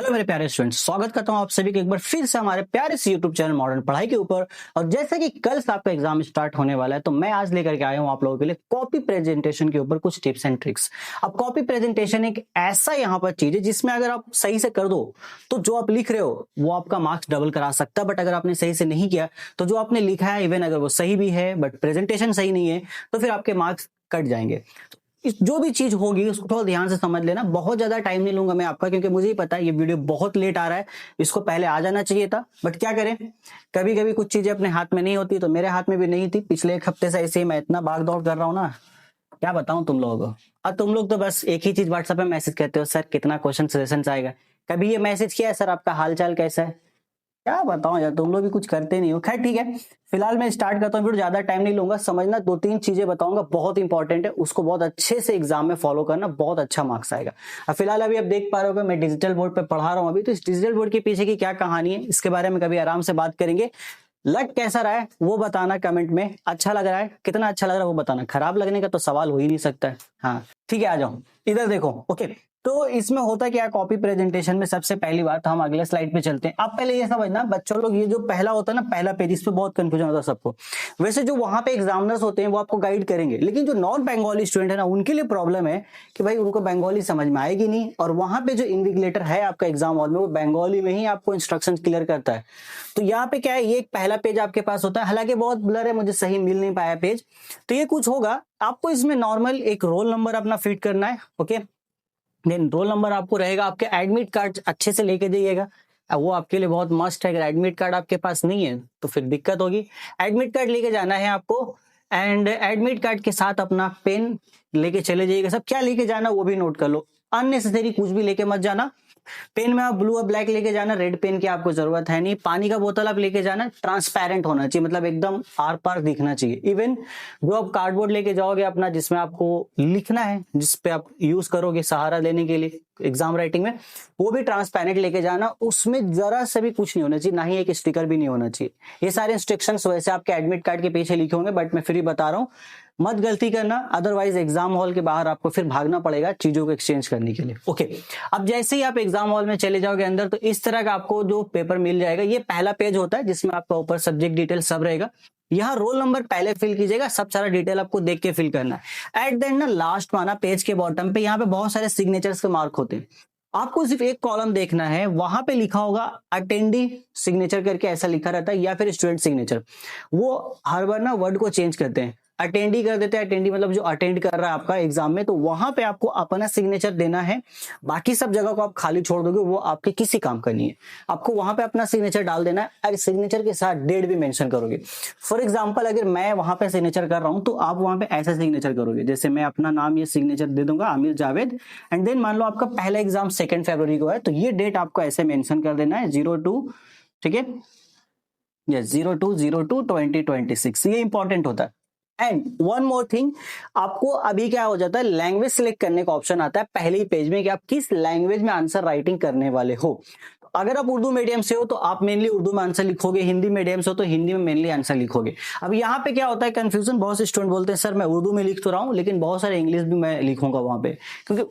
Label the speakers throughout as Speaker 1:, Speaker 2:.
Speaker 1: Hello मेरे प्यारे students, स्वागत करता हूं आप सभी का एक बार फिर से हमारे प्यारे से यूट्यूब चैनल मॉडर्न पढ़ाई के ऊपर। और जैसे कि कल से आपका एग्जाम स्टार्ट होने वाला है, तो मैं आज लेकर के आया हूं आप लोगों के लिए कॉपी प्रेजेंटेशन के ऊपर कुछ टिप्स एंड ट्रिक्स। अब कॉपी प्रेजेंटेशन एक ऐसा यहाँ पर चीज है जिसमें अगर आप सही से कर दो तो जो आप लिख रहे हो वो आपका मार्क्स डबल करा सकता है। बट अगर आपने सही से नहीं किया तो जो आपने लिखा है, इवन अगर वो सही भी है बट प्रेजेंटेशन सही नहीं है, तो फिर आपके मार्क्स कट जाएंगे। जो भी चीज होगी उसको थोड़ा ध्यान से समझ लेना। बहुत ज्यादा टाइम नहीं लूंगा मैं आपका, क्योंकि मुझे ही पता है ये वीडियो बहुत लेट आ रहा है, इसको पहले आ जाना चाहिए था। बट क्या करें, कभी कभी कुछ चीजें अपने हाथ में नहीं होती, तो मेरे हाथ में भी नहीं थी। पिछले एक हफ्ते से ऐसे ही मैं इतना भाग दौड़ कर रहा हूँ ना, क्या बताऊं तुम लोगों को। और तुम लोग तो बस एक ही चीज व्हाट्सएप पे मैसेज करते हो, सर कितना क्वेश्चन सजेशन आएगा। कभी ये मैसेज किया है, सर आपका हाल चाल कैसा है? क्या बताऊं यार, तुम लोग भी कुछ करते नहीं हो। खैर ठीक है, फिलहाल मैं स्टार्ट करता हूँ, वीडियो ज्यादा टाइम नहीं लूंगा। समझना, दो तीन चीजें बताऊंगा, बहुत इंपॉर्टेंट है, उसको बहुत अच्छे से एग्जाम में फॉलो करना, बहुत अच्छा मार्क्स आएगा। अब फिलहाल अभी आप देख पा रहे हो मैं डिजिटल बोर्ड पे पढ़ा रहा हूँ अभी, तो इस डिजिटल बोर्ड के पीछे की क्या कहानी है इसके बारे में कभी आराम से बात करेंगे। लग कैसा रहा है वो बताना कमेंट में, अच्छा लग रहा है, कितना अच्छा लग रहा है वो बताना, खराब लगने का तो सवाल हो ही नहीं सकता है। हाँ ठीक है, आ जाओ इधर देखो। ओके, तो इसमें होता क्या है कॉपी प्रेजेंटेशन में, सबसे पहली बात हम अगले स्लाइड पे चलते हैं। आप पहले ये समझना बच्चों लोग, ये जो पहला होता है ना, पहला पेज, इस पे बहुत कंफ्यूजन होता है सबको। वैसे जो वहां पे एग्जामिनर्स होते हैं वो आपको गाइड करेंगे, लेकिन जो नॉन बंगाली स्टूडेंट है ना, उनके लिए प्रॉब्लम है कि भाई उनको बंगाली समझ में आएगी नहीं, और वहां पे जो इन्विजिलेटर है आपका एग्जाम हॉल में, वो बंगाली में ही आपको इंस्ट्रक्शन क्लियर करता है। तो यहाँ पे क्या है, ये एक पहला पेज आपके पास होता है, हालांकि बहुत ब्लर है, मुझे सही मिल नहीं पाया पेज। तो ये कुछ होगा, आपको इसमें नॉर्मल एक रोल नंबर अपना फिट करना है। ओके, देन रोल नंबर आपको रहेगा, आपके एडमिट कार्ड अच्छे से लेके जाइएगा। अब वो आपके लिए बहुत मस्ट है, अगर एडमिट कार्ड आपके पास नहीं है तो फिर दिक्कत होगी। एडमिट कार्ड लेके जाना है आपको, एंड एडमिट कार्ड के साथ अपना पेन लेके चले जाइएगा। सब क्या लेके जाना वो भी नोट कर लो, अननेसेसरी कुछ भी लेके मत जाना। पेन में आप ब्लू और ब्लैक लेके जाना, रेड पेन की आपको जरूरत है नहीं। पानी का बोतल आप लेके जाना, ट्रांसपेरेंट होना चाहिए, मतलब एकदम आर पार दिखना चाहिए। इवन जो आप कार्डबोर्ड लेके जाओगे अपना, जिसमें आपको लिखना है, जिसपे आप यूज करोगे सहारा लेने के लिए एग्जाम राइटिंग में, वो भी ट्रांसपेरेंट लेके जाना। उसमें जरा से भी कुछ नहीं होना चाहिए, ना ही एक स्टिकर भी नहीं होना चाहिए। ये सारे इंस्ट्रक्शंस वैसे आपके एडमिट कार्ड के पीछे लिखे होंगे, बट मैं फिर ही बता रहा हूँ, मत गलती करना, अदरवाइज एग्जाम हॉल के बाहर आपको फिर भागना पड़ेगा चीजों को एक्सचेंज करने के लिए। ओके, अब जैसे ही आप एग्जाम हॉल में चले जाओगे अंदर, तो इस तरह का आपको जो पेपर मिल जाएगा। ये पहला पेज होता है जिसमें आपका ऊपर सब्जेक्ट डिटेल सब रहेगा। यहाँ रोल नंबर पहले फिल कीजिएगा, सब सारा डिटेल आपको देख के फिल करना है। एट द एंड ना, लास्ट में आना, पेज के बॉटम पे यहाँ पे बहुत सारे सिग्नेचर्स के मार्क होते हैं। आपको सिर्फ एक कॉलम देखना है, वहां पे लिखा होगा अटेंडी सिग्नेचर करके, ऐसा लिखा रहता है, या फिर स्टूडेंट सिग्नेचर। वो हर बार ना वर्ड को चेंज करते हैं, अटेंडी कर देते हैं। अटेंडी मतलब जो अटेंड कर रहा है आपका एग्जाम में, तो वहां पे आपको अपना सिग्नेचर देना है। बाकी सब जगह को आप खाली छोड़ दोगे, वो आपके किसी काम का नहीं है। आपको वहां पे अपना सिग्नेचर डाल देना है, और सिग्नेचर के साथ डेट भी मेंशन करोगे। फॉर एग्जांपल, अगर मैं वहां पे सिग्नेचर कर रहा हूं, तो आप वहां पे ऐसा सिग्नेचर करोगे, जैसे मैं अपना नाम ये सिग्नेचर दे दूंगा, आमिर जावेद। एंड देन मान लो आपका पहला एग्जाम 2 फरवरी को है, तो ये डेट आपको ऐसे मेंशन कर देना है, 02, ठीक है, ये 02/02/2026, ये इंपॉर्टेंट होता है। एंड वन मोर थिंग, आपको अभी क्या हो जाता है, लैंग्वेज सिलेक्ट करने का ऑप्शन आता है पहले ही पेज में कि आप किस लैंग्वेज में आंसर राइटिंग करने वाले हो। अगर आप उर्दू मीडियम से हो तो आप मेनली उर्दू में आंसर लिखोगे, हिंदी मीडियम से हो तो हिंदी में मेनली आंसर लिखोगे। अब यहाँ पे क्या होता है कंफ्यूजन, बहुत से स्टूडेंट बोलते हैं सर मैं उर्दू में लिख तो रहा हूँ, लेकिन बहुत सारे इंग्लिश भी मैं लिखूंगा वहां पे, क्योंकि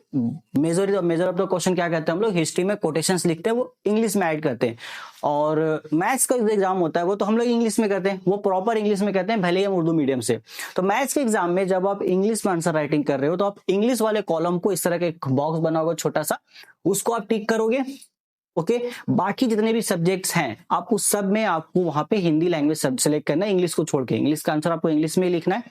Speaker 1: मेजर ऑफ द क्वेश्चन क्या कहते हैं हम लोग, हिस्ट्री में कोटेशंस लिखते हैं, वो इंग्लिश में ऐड करते हैं। और मैथ्स का जो एग्जाम होता है वो तो हम लोग इंग्लिश में करते हैं, वो प्रॉपर इंग्लिश में करते हैं, भले ही हम उर्दू मीडियम से। तो मैथ्स के एग्जाम में जब आप इंग्लिश में आंसर राइटिंग कर रहे हो, तो आप इंग्लिश वाले कॉलम को इस तरह का बॉक्स बना होगा छोटा सा, उसको आप टिक करोगे। ओके, बाकी जितने भी सब्जेक्ट्स हैं आप उस सब में आपको वहां पे हिंदी लैंग्वेज सब सिलेक्ट करना है, इंग्लिश को छोड़ के। इंग्लिश का आंसर आपको इंग्लिश में ही लिखना है।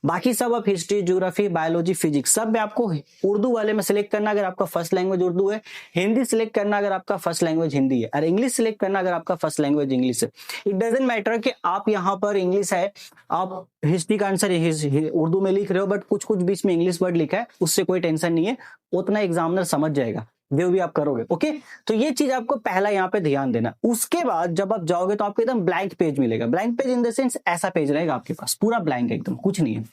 Speaker 1: बाकी सब आप हिस्ट्री, ज्योग्राफी, बायोलॉजी, फिजिक्स सब में आपको उर्दू वाले में सिलेक्ट करना अगर आपका फर्स्ट लैंग्वेज उर्दू है, हिंदी सिलेक्ट करना अगर आपका फर्स्ट लैंग्वेज हिंदी है, और इंग्लिश सिलेक्ट करना अगर आपका फर्स्ट लैंग्वेज इंग्लिश है। इट डजेंट मैटर कि आप यहाँ पर इंग्लिश है, आप हिस्ट्री का आंसर उर्दू में लिख रहे हो, बट कुछ कुछ बीच में इंग्लिश वर्ड लिखा है, उससे कोई टेंशन नहीं है, उतना एग्जामिनर समझ जाएगा जो भी आप करोगे। ओके, तो ये चीज आपको पहला यहाँ पे ध्यान देना। उसके बाद जब आप जाओगे तो आपको एकदम ब्लैंक पेज मिलेगा। Blank page in the sense ऐसा पेज रहेगा आपके पास, पूरा ब्लैंक, एकदम कुछ नहीं है।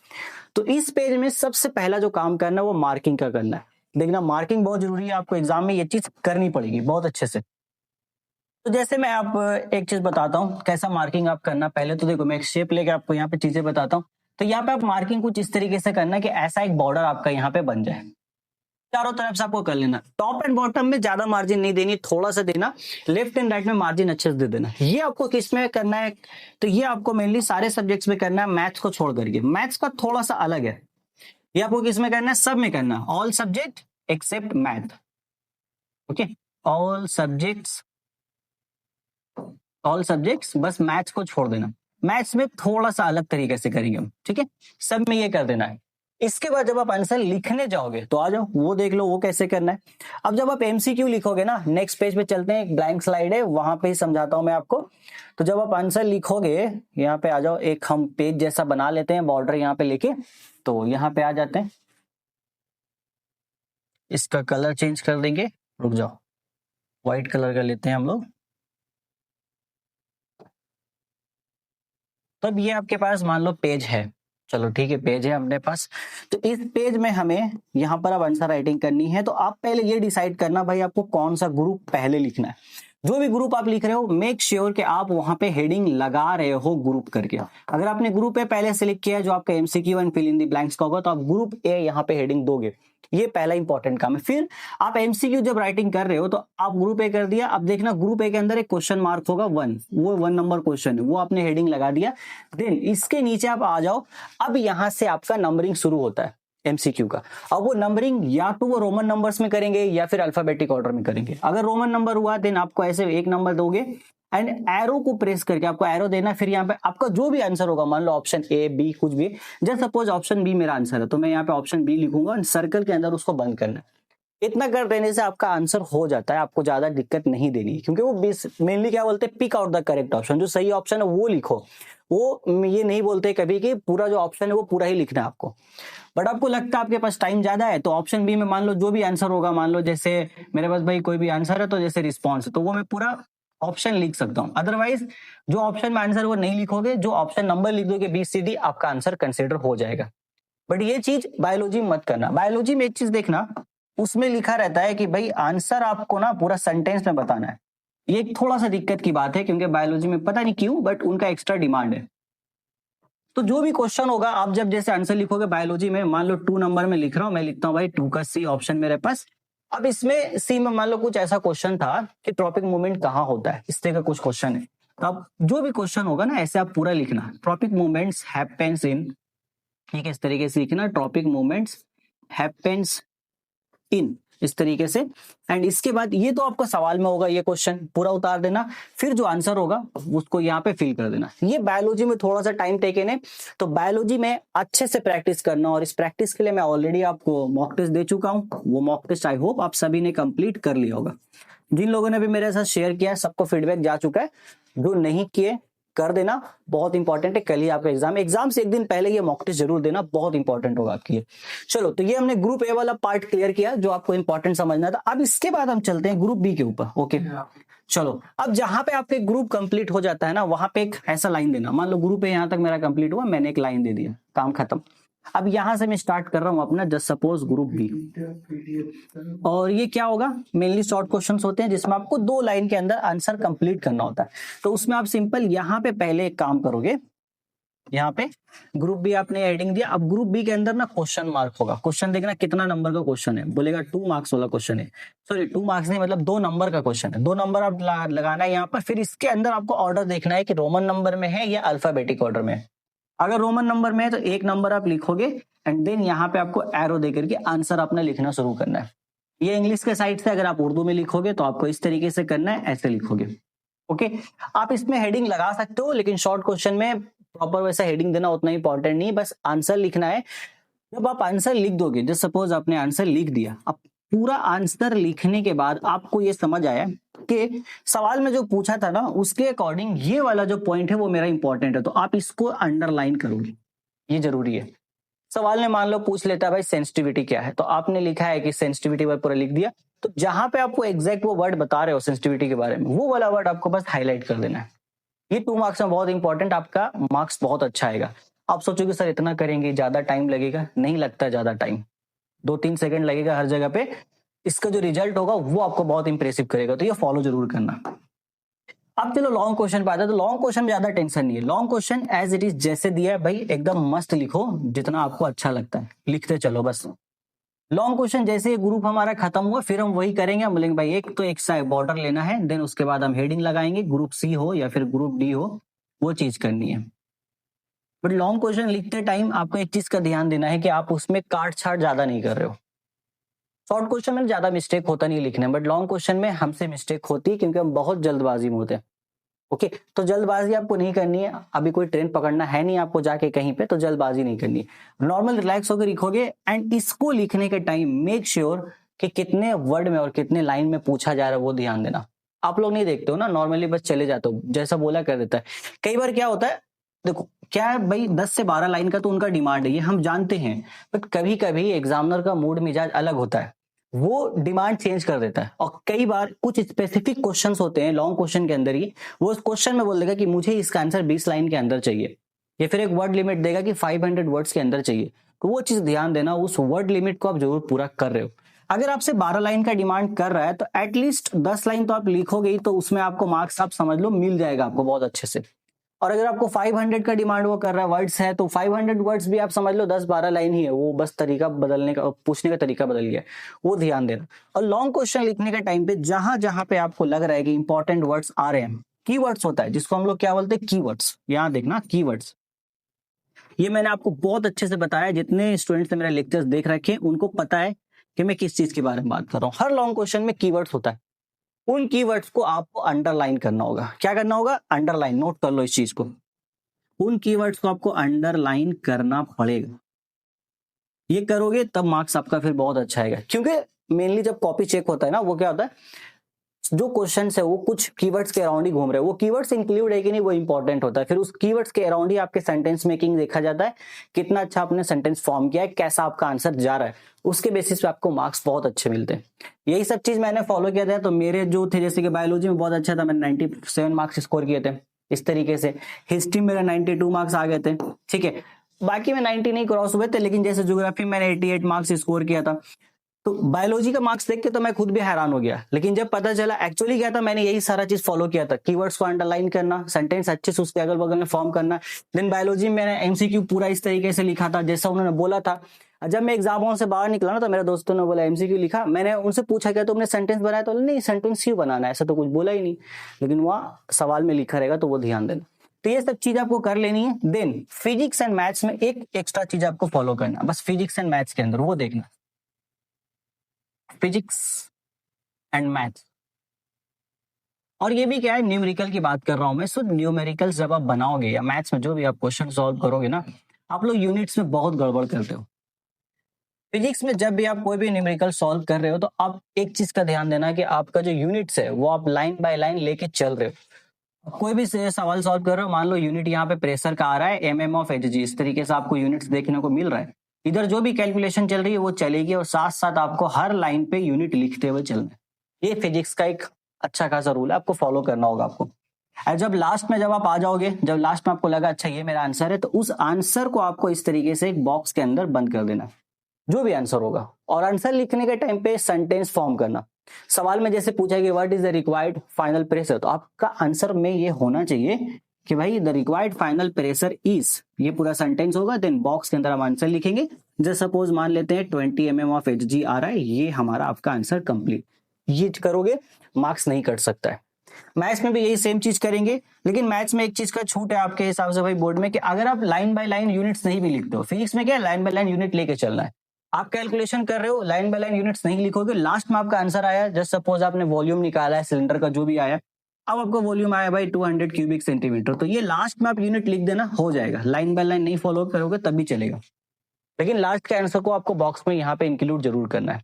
Speaker 1: तो इस पेज में सबसे पहला जो काम करना है वो मार्किंग का करना है। देखना, मार्किंग बहुत जरूरी है, आपको एग्जाम में ये चीज करनी पड़ेगी बहुत अच्छे से। तो जैसे मैं आप एक चीज बताता हूँ कैसा मार्किंग आप करना। पहले तो देखो, मैं एक शेप लेके आपको यहाँ पे चीजें बताता हूँ। तो यहाँ पे आप मार्किंग कुछ इस तरीके से करना कि ऐसा एक बॉर्डर आपका यहाँ पे बन जाए। चारों तरफ से आपको कर लेना। टॉप एंड बॉटम में ज्यादा मार्जिन नहीं देनी, थोड़ा सा देना, लेफ्ट एंड राइट में मार्जिन अच्छे से दे देना। ये आपको किस में करना है, तो ये आपको मेनली सारे सब्जेक्ट्स में करना है, मैथ्स को छोड़ करके। मैथ्स का थोड़ा सा अलग है, ये आपको किस में करना है, सब में करना, all subject except math. Okay, all subjects, all subjects, बस मैथ्स को छोड़ देना। मैथ्स में थोड़ा सा अलग तरीके से करेंगे हम, ठीक है, सब में ये कर देना है। इसके बाद जब आप आंसर लिखने जाओगे तो आ जाओ, वो देख लो वो कैसे करना है। अब जब आप एमसीक्यू लिखोगे ना, नेक्स्ट पेज पे चलते हैं, एक ब्लैंक स्लाइड है, वहां पे ही समझाता हूं मैं आपको। तो जब आप आंसर लिखोगे, यहाँ पे आ जाओ, एक हम पेज जैसा बना लेते हैं, बॉर्डर यहाँ पे लेके, तो यहाँ पे आ जाते हैं, इसका कलर चेंज कर देंगे, रुक जाओ, व्हाइट कलर का लेते हैं हम लोग। तब ये आपके पास मान लो पेज है, चलो ठीक है, पेज है अपने पास। तो इस पेज में हमें यहाँ पर अब आंसर राइटिंग करनी है। तो आप पहले ये डिसाइड करना भाई आपको कौन सा ग्रुप पहले लिखना है। जो भी ग्रुप आप लिख रहे हो, मेक श्योर कि आप वहां पे हेडिंग लगा रहे हो ग्रुप करके। अगर आपने ग्रुप ए पहले सेलेक्ट किया है, जो आपका MCQ and fill in the blanks का होगा, तो आप ग्रुप ए यहाँ पे हेडिंग दोगे। ये पहला इंपॉर्टेंट काम है। फिर आप एमसीक्यू जब राइटिंग कर रहे हो तो आप ग्रुप ए कर दिया। अब देखना ग्रुप ए के अंदर एक क्वेश्चन मार्क होगा 1, वो 1 नंबर क्वेश्चन है, वो आपने हेडिंग लगा दिया। देन इसके नीचे आप आ जाओ, अब यहां से आपका नंबरिंग शुरू होता है एमसीक्यू का। अब वो नंबरिंग या तो वो रोमन नंबर्स में करेंगे या फिर अल्फाबेटिक ऑर्डर में करेंगे। अगर रोमन नंबर हुआ देन आपको ऐसे 1 नंबर दोगे एंड एरो को प्रेस करके आपको एरो देना। फिर यहाँ पे आपका जो भी आंसर होगा, मान लो ऑप्शन ए बी कुछ भी, जस्ट सपोज ऑप्शन बी मेरा आंसर है, तो मैं यहाँ पे ऑप्शन बी लिखूंगा एंड सर्कल के अंदर उसको बंद करना है। इतना कर देने से आपका आंसर हो जाता है, आपको ज्यादा दिक्कत नहीं देनी, क्योंकि वो मेनली क्या बोलते हैं, pick out the correct option, जो सही ऑप्शन है वो लिखो। वो ये नहीं बोलते कभी कि पूरा जो ऑप्शन है वो पूरा ही लिखना है आपको। बट आपको लगता है आपके पास टाइम ज्यादा है, तो ऑप्शन बी में मान लो जो भी आंसर होगा, मान लो जैसे मेरे पास भाई कोई भी आंसर है, तो जैसे रिस्पॉन्स, तो वो मैं पूरा ऑप्शन लिख सकता हूँ। अदरवाइज जो ऑप्शन में आंसर वो नहीं लिखोगे, जो ऑप्शन नंबर लिख दोगे बी सी डी, आपका आंसर कंसिडर हो जाएगा। बट ये चीज बायोलॉजी में मत करना। बायोलॉजी में एक चीज देखना, उसमें लिखा रहता है कि भाई आंसर आपको ना पूरा सेंटेंस में बताना है। ये थोड़ा सा दिक्कत की बात है, क्योंकि बायोलॉजी में पता नहीं क्यों बट उनका एक्स्ट्रा डिमांड है। तो जो भी क्वेश्चन होगा, आप जब जैसे आंसर लिखोगे बायोलॉजी में, मान लो 2 नंबर में लिख रहा हूं, मैं लिखता हूं भाई 2 का सी ऑप्शन मेरे पास। अब इसमें सी में मान लो कुछ ऐसा क्वेश्चन था कि ट्रॉपिक मूवमेंट कहाँ होता है, इस तरह का कुछ क्वेश्चन है। तो अब जो भी क्वेश्चन होगा ना, ऐसे आप पूरा लिखना, ट्रॉपिक मूवमेंट्स हैपेंस इन, ठीक है, इस तरीके से लिखना, ट्रॉपिक मूवमेंट्स हैपेंस इन, इस तरीके से। एंड इसके बाद ये तो आपका सवाल में होगा, ये क्वेश्चन पूरा उतार देना, फिर जो आंसर होगा उसको यहाँ पे फिल कर देना। ये बायोलॉजी में थोड़ा सा टाइम टेकन है, तो बायोलॉजी में अच्छे से प्रैक्टिस करना। और इस प्रैक्टिस के लिए मैं ऑलरेडी आपको मॉक टेस्ट दे चुका हूँ, वो मॉक टेस्ट आई होप आप सभी ने कंप्लीट कर लिया होगा। जिन लोगों ने भी मेरे साथ शेयर किया है सबको फीडबैक जा चुका है, जो नहीं किए कर देना, बहुत इंपॉर्टेंट है। कल ही आपका एग्जाम से एक दिन पहले ये मॉक टेस्ट जरूर देना, बहुत इंपॉर्टेंट होगा आपके लिए। चलो, तो ये हमने ग्रुप ए वाला पार्ट क्लियर किया जो आपको इंपॉर्टेंट समझना था। अब इसके बाद हम चलते हैं ग्रुप बी के ऊपर। ओके, चलो, अब जहां पे आपके ग्रुप कंप्लीट हो जाता है ना, वहां पे एक ऐसा लाइन देना, मान लो ग्रुप ए यहां तक मेरा कंप्लीट हुआ, मैंने एक लाइन दे दिया, काम खत्म। अब यहां से मैं स्टार्ट कर रहा हूं अपना, जस्ट सपोज ग्रुप बी, और ये क्या होगा, मेनली शॉर्ट क्वेश्चंस होते हैं जिसमें आपको 2 लाइन के अंदर आंसर कंप्लीट करना होता है। तो उसमें आप सिंपल यहाँ पे पहले एक काम करोगे, यहाँ पे ग्रुप बी आपने हेडिंग दिया। अब ग्रुप बी के अंदर ना क्वेश्चन मार्क होगा, क्वेश्चन देखना कितना नंबर का क्वेश्चन है, बोलेगा 2 मार्क्स वाला क्वेश्चन है, सॉरी 2 मार्क्स नहीं, मतलब 2 नंबर का क्वेश्चन है, 2 नंबर आप लगाना है यहाँ पर। फिर इसके अंदर आपको ऑर्डर देखना है कि रोमन नंबर में है या अल्फाबेटिक ऑर्डर में है। अगर रोमन नंबर में है तो 1 नंबर आप लिखोगे एंड देन यहाँ पे आपको एरो दे करके आंसर अपना लिखना शुरू करना है। ये इंग्लिश के साइड से, अगर आप उर्दू में लिखोगे तो आपको इस तरीके से करना है, ऐसे लिखोगे। ओके, आप इसमें हेडिंग लगा सकते हो, लेकिन शॉर्ट क्वेश्चन में प्रॉपर वैसा हेडिंग देना उतना इंपॉर्टेंट नहीं, बस आंसर लिखना है। जब आप आंसर लिख दोगे, जस्ट सपोज आपने आंसर लिख दिया, अब पूरा आंसर लिखने के बाद आपको ये समझ आया कि सवाल में जो पूछा था ना, उसके अकॉर्डिंग ये वाला जो पॉइंट है वो मेरा इंपॉर्टेंट है, तो आप इसको अंडरलाइन करोगे, ये जरूरी है। सवाल ने मान लो पूछ लेता है भाई सेंसिटिविटी क्या है, तो आपने लिखा है कि सेंसिटिविटी वर्ड पूरा लिख दिया, तो जहां पे आपको एग्जैक्ट वो वर्ड बता रहे हो सेंसिटिविटी के बारे में, वो वाला वर्ड आपको बस हाईलाइट कर देना है। ये 2 मार्क्स में बहुत इंपॉर्टेंट, आपका मार्क्स बहुत अच्छा आएगा। आप सोचोगे सर इतना करेंगे ज्यादा टाइम लगेगा, नहीं लगता ज्यादा टाइम, 2-3 सेकंड लगेगा हर जगह पे। इसका जो रिजल्ट होगा वो आपको बहुत इंप्रेसिव करेगा, तो ये फॉलो जरूर करना। अब चलो लॉन्ग क्वेश्चन पे आता है। तो लॉन्ग क्वेश्चन में ज्यादा टेंशन नहीं है, long question as it is जैसे दिया है भाई एकदम मस्त लिखो, जितना आपको अच्छा लगता है लिखते चलो बस। लॉन्ग क्वेश्चन जैसे ये ग्रुप हमारा खत्म हुआ फिर हम वही करेंगे, हम बोलेंगे भाई एक तो एक साइड बॉर्डर लेना है, देन उसके बाद हम हेडिंग लगाएंगे, ग्रुप सी हो या फिर ग्रुप डी हो, वो चीज करनी है। बट लॉन्ग क्वेश्चन लिखते टाइम आपको एक चीज का ध्यान देना है कि आप उसमें काट छाट ज्यादा नहीं कर रहे हो। शॉर्ट क्वेश्चन में ज्यादा मिस्टेक होता नहीं लिखने, बट लॉन्ग क्वेश्चन में हमसे मिस्टेक होती है क्योंकि हम बहुत जल्दबाजी में होते हैं। ओके, तो जल्दबाजी आपको नहीं करनी है, अभी कोई ट्रेन पकड़ना है नहीं आपको जाके कहीं पे, तो जल्दबाजी नहीं करनी है, नॉर्मल रिलैक्स होकर लिखोगे। एंड इसको लिखने के टाइम मेक श्योर कि कितने वर्ड में और कितने लाइन में पूछा जा रहा है वो ध्यान देना। आप लोग नहीं देखते हो ना, नॉर्मली बस चले जाते हो, जैसा बोला कर देता है। कई बार क्या होता है, देखो क्या है भाई, 10 से 12 लाइन का तो उनका डिमांड है, ये हम जानते हैं, बट कभी कभी एग्जामिनर का मूड मिजाज अलग होता है, वो डिमांड चेंज कर देता है। और कई बार कुछ स्पेसिफिक क्वेश्चंस होते हैं लॉन्ग क्वेश्चन के अंदर ही, वो उस क्वेश्चन में बोल देगा कि मुझे इसका आंसर 20 लाइन के अंदर चाहिए, या फिर एक वर्ड लिमिट देगा कि 500 वर्ड्स के अंदर चाहिए। तो वो चीज ध्यान देना, उस वर्ड लिमिट को आप जरूर पूरा कर रहे हो। अगर आपसे 12 लाइन का डिमांड कर रहा है तो एटलीस्ट 10 लाइन तो आप लिखोगे ही, तो उसमें आपको मार्क्स आप समझ लो मिल जाएगा आपको बहुत अच्छे से। और अगर आपको 500 का डिमांड वो कर रहा है वर्ड्स है, तो 500 वर्ड्स भी आप समझ लो 10-12 लाइन ही है, वो बस तरीका बदलने का, पूछने का तरीका बदल गया, वो ध्यान देना। और लॉन्ग क्वेश्चन लिखने के टाइम पे जहां जहां पे आपको लग रहा है कि इंपॉर्टेंट वर्ड्स आ रहे हैं, कीवर्ड्स होता है जिसको हम लोग क्या बोलते हैं, कीवर्ड्स, यहाँ देखना कीवर्ड्स। ये मैंने आपको बहुत अच्छे से बताया, जितने स्टूडेंट्स ने मेरा लेक्चर्स देख रखे हैं उनको पता है कि मैं किस चीज के बारे में बात कर रहा हूँ। हर लॉन्ग क्वेश्चन में कीवर्ड्स होता है, उन कीवर्ड्स को आपको अंडरलाइन करना होगा। क्या करना होगा, अंडरलाइन, नोट कर लो इस चीज को, उन कीवर्ड्स को आपको अंडरलाइन करना पड़ेगा। ये करोगे तब मार्क्स आपका फिर बहुत अच्छा आएगा, क्योंकि मेनली जब कॉपी चेक होता है ना, वो क्या होता है, जो क्वेश्चन है वो कुछ कीवर्ड्स के अराउंड ही घूम रहे हैं, वो कीवर्ड्स इंक्लूड है कि नहीं वो इंपॉर्टेंट होता है। फिर उस कीवर्ड्स के अराउंड ही आपके सेंटेंस मेकिंग देखा जाता है, कितना अच्छा आपने सेंटेंस फॉर्म किया है, कैसा आपका आंसर जा रहा है, उसके बेसिस पे आपको मार्क्स बहुत अच्छे मिलते हैं। यही सब चीज मैंने फॉलो किया था, तो मेरे जो थे, जैसे कि बायोलॉजी में बहुत अच्छा था, मैंने 97 मार्क्स स्कोर किए थे इस तरीके से। हिस्ट्री में मेरा 92 मार्क्स आ गए थे, ठीक है। बाकी में 90 नहीं क्रॉस हुए थे, लेकिन जैसे ज्योग्राफी में मैंने 88 मार्क्स स्कोर किया था। तो बायोलॉजी का मार्क्स देख के तो मैं खुद भी हैरान हो गया, लेकिन जब पता चला एक्चुअली क्या था, मैंने यही सारा चीज फॉलो किया था, कीवर्ड्स को अंडरलाइन करना, सेंटेंस अच्छे से उसके अगल बगल में फॉर्म करना। देन बायोलॉजी में मैंने एमसीक्यू पूरा इस तरीके से लिखा था जैसा उन्होंने बोला था। जब मैं एग्जाम हॉल से बाहर निकला ना, तो मेरे दोस्तों ने बोला एमसीक्यू लिखा, मैंने उनसे पूछा क्या तुमने सेंटेंस बनाया, तो नहीं सेंटेंस क्यों बनाना है, ऐसा तो कुछ बोला ही नहीं, लेकिन वहाँ सवाल में लिखा रहेगा तो वो ध्यान देना। तो ये सब चीज आपको कर लेनी है। देन फिजिक्स एंड मैथ्स में एक एक्स्ट्रा चीज आपको फॉलो करना, बस फिजिक्स एंड मैथ्स के अंदर वो देखना, फिजिक्स एंड मैथ्स। और ये भी क्या है, न्यूमेरिकल की बात कर रहा हूं मैं, सो न्यूमेरिकल्स जब आप बनाओगे या मैथ्स में जो भी आप क्वेश्चन सॉल्व करोगे ना, आप लोग यूनिट्स में बहुत गड़बड़ करते हो। फिजिक्स में जब भी आप कोई भी न्यूमेरिकल सॉल्व कर रहे हो, तो आप एक चीज का ध्यान देना कि आपका जो यूनिट्स है वो आप लाइन बाय लाइन लेके चल रहे हो। कोई भी सवाल सॉल्व कर रहे हो, मान लो यूनिट यहाँ पे प्रेशर का आ रहा है mm ऑफ hg, इस तरीके से आपको यूनिट्स देखने को मिल रहा है, इधर जो भी कैलकुलेशन चल रही है वो चलेगी, और साथ साथ आपको हर लाइन पे यूनिट लिखते हुए चलना है। ये फिजिक्स का एक अच्छा खासा रूल है, आपको फॉलो करना होगा आपको। और जब लास्ट में जब आप आ जाओगे, जब लास्ट में आपको लगा अच्छा ये मेरा आंसर है, तो उस आंसर को आपको इस तरीके से एक बॉक्स के अंदर बंद कर देना, जो भी आंसर होगा। और आंसर लिखने के टाइम पे सेंटेंस फॉर्म करना। सवाल में जैसे पूछा कि what is the required final pressure, तो आपका आंसर में ये होना चाहिए कि भाई the required final pressure is, ये पूरा सेंटेंस होगा, देन बॉक्स के अंदर हम आंसर लिखेंगे। जैसे सपोज मान लेते हैं 20 mm ऑफ hg आ रहा है, ये हमारा आपका आंसर कंप्लीट। ये करोगे मार्क्स नहीं कट सकता है। मैथ्स में भी यही सेम चीज करेंगे, लेकिन मैथ्स में एक चीज का छूट है आपके हिसाब से भाई बोर्ड में, कि अगर आप लाइन बाय लाइन यूनिट्स नहीं भी लिखते हो, फिजिक्स में क्या है लाइन बाय लाइन यूनिट लेके चलना है। आप कैलकुलेशन कर रहे हो, लाइन बाय लाइन यूनिट्स नहीं लिखोगे, लास्ट में आपका आंसर आया, जस्ट सपोज आपने वॉल्यूम निकाला है सिलेंडर का जो भी आया, अब आपको वॉल्यूम आया भाई 200 क्यूबिक सेंटीमीटर, तो ये लास्ट में आप यूनिट लिख देना, हो जाएगा। लाइन बाय लाइन नहीं फॉलो करोगे तब भी चलेगा, लेकिन लास्ट के आंसर को आपको बॉक्स में यहाँ पे इंक्लूड जरूर करना है,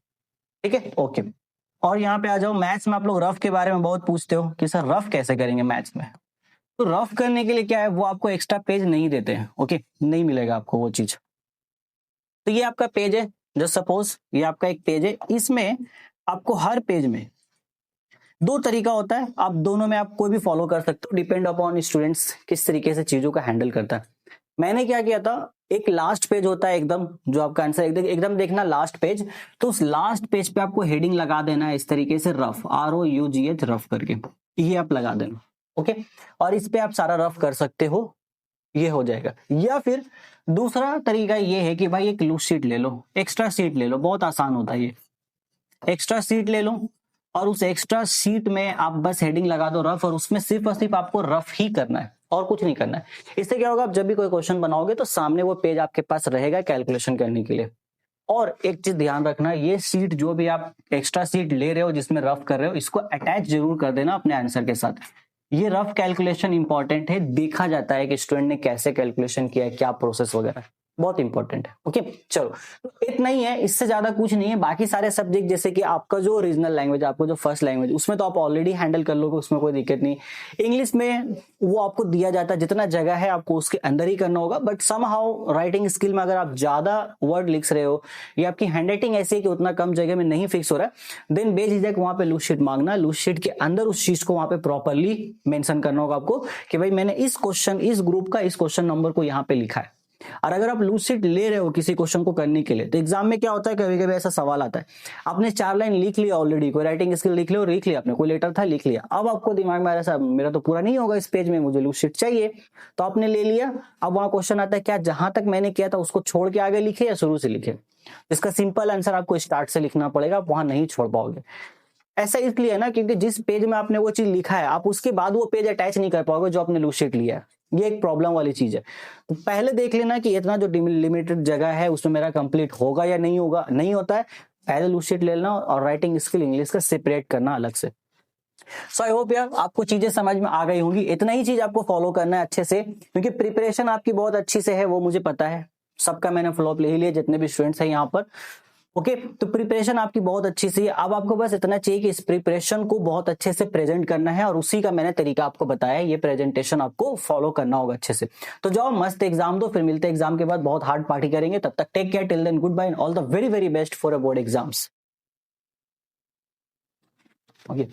Speaker 1: ठीक है, ओके। और यहाँ पे आ जाओ, मैथ्स में आप लोग रफ के बारे में बहुत पूछते हो कि सर रफ कैसे करेंगे मैथ्स में। तो रफ करने के लिए क्या है, वो आपको एक्स्ट्रा पेज नहीं देते हैं, ओके, नहीं मिलेगा आपको वो चीज। तो ये आपका पेज है, जस्ट सपोज ये आपका एक पेज है, इसमें आपको हर पेज में दो तरीका होता है, आप दोनों में आप कोई भी फॉलो कर सकते हो, डिपेंड अपॉन स्टूडेंट्स किस तरीके से चीजों का हैंडल करता है। मैंने क्या किया था, एक लास्ट पेज होता है एकदम, जो आपका आंसर एकदम देखना लास्ट पेज, तो उस लास्ट पेज पे आपको हेडिंग लगा देना है इस तरीके से, रफ, ROUGH, रफ करके ये आप लगा देना, ओके। और इस पे आप सारा रफ कर सकते हो, ये हो जाएगा। या फिर दूसरा तरीका ये है कि भाई एक लूज शीट ले लो, एक्स्ट्रा शीट ले लो, बहुत आसान होता है ये। एक्स्ट्रा शीट ले लो और उस एक्स्ट्रा शीट में आप बस हेडिंग लगा दो रफ, और उसमें सिर्फ और सिर्फ आपको रफ ही करना है और कुछ नहीं करना है। इससे क्या होगा, आप जब भी कोई क्वेश्चन बनाओगे तो सामने वो पेज आपके पास रहेगा कैलकुलेशन करने के लिए। और एक चीज ध्यान रखना, ये सीट जो भी आप एक्स्ट्रा सीट ले रहे हो जिसमें रफ कर रहे हो, इसको अटैच जरूर कर देना अपने आंसर के साथ। ये रफ कैलकुलेशन इंपॉर्टेंट है, देखा जाता है कि स्टूडेंट ने कैसे कैलकुलेशन किया है, क्या प्रोसेस वगैरह, बहुत इंपॉर्टेंट है। ओके चलो, तो इतना ही है, इससे ज्यादा कुछ नहीं है। बाकी सारे सब्जेक्ट जैसे कि आपका जो रीजनल लैंग्वेज, आपको जो फर्स्ट लैंग्वेज, उसमें तो आप ऑलरेडी हैंडल कर लोगे, उसमें कोई दिक्कत नहीं। इंग्लिश में वो आपको दिया जाता है, जितना जगह है आपको उसके अंदर ही करना होगा, बट समहाउ राइटिंग स्किल में अगर आप ज्यादा वर्ड लिख रहे हो या आपकी हैंडराइटिंग ऐसी है कि उतना कम जगह में नहीं फिक्स हो रहा है, देन बेझिझक वहां पे लूज शीट मांगना। लूज शीट के अंदर उस चीज को वहां पे प्रॉपरली मेंशन करना होगा आपको कि भाई मैंने इस क्वेश्चन, इस ग्रुप का इस क्वेश्चन नंबर को यहाँ पे लिखा है। और अगर आप लूज शीट ले रहे हो किसी क्वेश्चन को करने के लिए, तो एग्जाम में क्या होता है, कभी कभी ऐसा सवाल आता है, आपने 4 लाइन लिख लिया ऑलरेडी, कोई राइटिंग स्किल लिख लिया, लिख लिया आपने, कोई लेटर था लिख लिया, अब आपको दिमाग में आ रहा है मेरा तो पूरा नहीं होगा इस पेज में, मुझे लूज शीट चाहिए, तो आपने ले लिया। अब वहां क्वेश्चन आता है, क्या जहां तक मैंने किया था उसको छोड़ के आगे लिखे या शुरू से लिखे? इसका सिंपल आंसर आपको स्टार्ट से लिखना पड़ेगा, आप वहां नहीं छोड़ पाओगे। ऐसा इसलिए है ना, क्योंकि जिस पेज में आपने वो चीज लिखा है, आप उसके बाद वो पेज अटैच नहीं कर पाओगे जो आपने लूज शीट लिया है। ये एक प्रॉब्लम वाली चीज है। तो पहले देख लेना कि इतना जो लिमिटेड जगह है उसमें मेरा कंप्लीट होगा या नहीं होगा। नहीं होता है, पहले लूज शीट ले लेना और राइटिंग स्किल इंग्लिश का सेपरेट करना अलग से। सो आई होप यार आपको चीजें समझ में आ गई होंगी। इतना ही चीज आपको फॉलो करना है अच्छे से, क्योंकि प्रिपरेशन आपकी बहुत अच्छी से है, वो मुझे पता है। सबका मैंने फॉलोअप ले ही लिया, जितने भी स्टूडेंट्स हैं यहाँ पर। ओके तो प्रिपरेशन आपकी बहुत अच्छी सी है। अब आपको बस इतना चाहिए कि इस प्रिपरेशन को बहुत अच्छे से प्रेजेंट करना है, और उसी का मैंने तरीका आपको बताया है। ये प्रेजेंटेशन आपको फॉलो करना होगा अच्छे से। तो जाओ मस्त एग्जाम दो, फिर मिलते हैं एग्जाम के बाद, बहुत हार्ड पार्टी करेंगे। तब तक take care, till then good bye and all the very very best for a board exams. Okay.